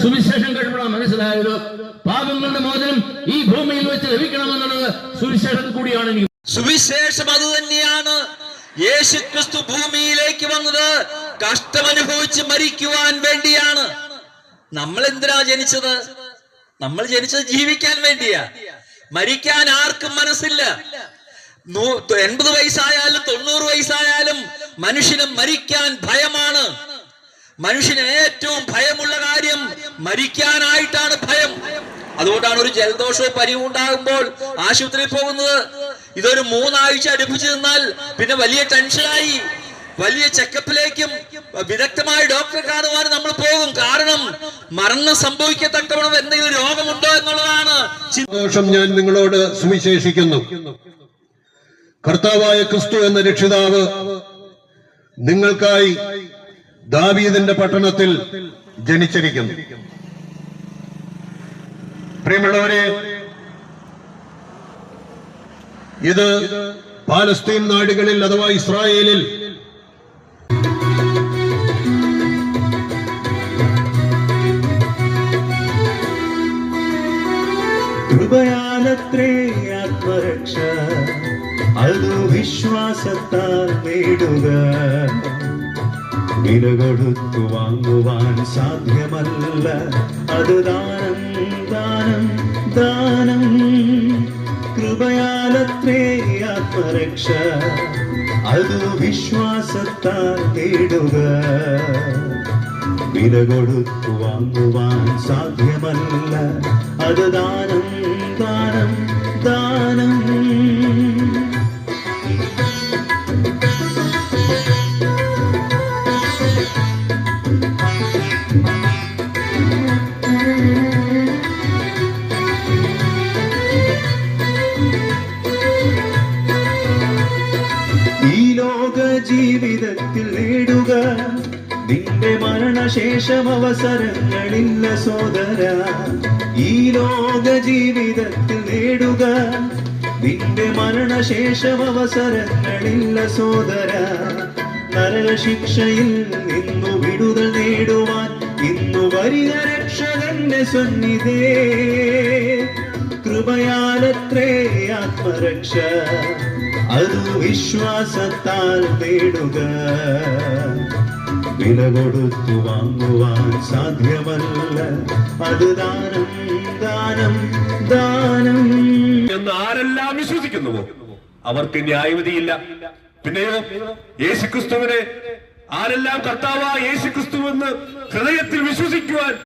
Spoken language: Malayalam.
സുവിശേഷം കഴിയുമ്പോഴാണ് മനസ്സിലായത് പാപങ്ങളുടെ മോചനം ഈ ഭൂമിയിൽ വെച്ച് ലഭിക്കണമെന്നുള്ളത് സുവിശേഷം കൂടിയാണ്. എനിക്ക് സുവിശേഷം അത് തന്നെയാണ്. യേശുക്രിസ്തു ഭൂമിയിലേക്ക് വന്നത് കഷ്ടമനുഭവിച്ച് മരിക്കുവാൻ വേണ്ടിയാണ്. നമ്മൾ എന്തിനാ ജനിച്ചത്? നമ്മൾ ജനിച്ചത് ജീവിക്കാൻ വേണ്ടിയാ. മരിക്കാൻ ആർക്കും മനസ്സില്ല. 80 വയസ്സായാലും 90 വയസ്സായാലും മനുഷ്യന് മരിക്കാൻ ഭയമാണ്. മനുഷ്യന് ഏറ്റവും ഭയമുള്ള കാര്യം മരിക്കാനായിട്ടാണ് ഭയം. അതുകൊണ്ടാണ് ഒരു ജലദോഷവും പനിയും ഉണ്ടാകുമ്പോൾ ആശുപത്രിയിൽ പോകുന്നത്. ഇതൊരു 3 ആഴ്ച അടുപ്പിച്ചു നിന്നാൽ പിന്നെ വലിയ ടെൻഷനായി വലിയ ചെക്കപ്പിലേക്കും വിദഗ്ധമായ ഡോക്ടറെ കാണുവാൻ നമ്മൾ പോകും. കാരണം മരണം സംഭവിക്കത്തക്കവണ്ണം എന്തെങ്കിലും രോഗമുണ്ടോ എന്നുള്ളതാണ്. സന്തോഷം ഞാൻ നിങ്ങളോട് സുവിശേഷിക്കുന്നു. കർത്താവായ ക്രിസ്തു എന്ന രക്ഷിതാവ് നിങ്ങൾക്കായി ദാവീദിന്റെ പട്ടണത്തിൽ ജനിച്ചിരിക്കുന്നു. പ്രിയമുള്ളവരെ, ഇത് പാലസ്തീൻ നാടുകളിൽ അഥവാ ഇസ്രായേലിൽ കൃപയാലത്രേ ആത്മരക്ഷ, അത് വിശ്വാസത്താൽ നേടുക. വില കൊടുത്തു വാങ്ങുവാൻ സാധ്യമല്ല, അത് ദാനം ദാനം ദാനം. കൃപയാലത്രേ ആത്മരക്ഷ, അത് വിശ്വാസത്താൽ നേടുക. വില കൊടുത്തു വാങ്ങുവാൻ സാധ്യമല്ല, അത് ദാനം ദാനം ദാനം. ഈ ലോക ജീവിതത്തിൽ നേടുക നിന്റെ മരണശേഷം അവസരങ്ങളില്ല സോദര. ഈ ലോക ജീവിതത്തിൽ നേടുക നിന്റെ മരണശേഷം അവസരങ്ങളില്ല സോദര. നരകശിക്ഷയിൽ നിന്നു വിടുതൽ നേടുവാൻ ഇന്നു വരിക രക്ഷകന്റെ സന്നിധേ. കൃപയാലത്രേ ആത്മരക്ഷ, അത് വിശ്വാസത്താൽ നേടുക. വില കൊടുത്തു വാങ്ങുവാൻ സാധ്യമല്ല, അത് ദാനം ദാനം ദാനം. എന്ന് ആരെല്ലാം വിശ്വസിക്കുന്നുവോ അവർക്ക് ന്യായവിധിയില്ല. പിന്നെയോ യേശുക്രിസ്തുവിനെ ആരെല്ലാം കർത്താവായ യേശുക്രിസ്തുവെന്ന് ഹൃദയത്തിൽ വിശ്വസിക്കുവാൻ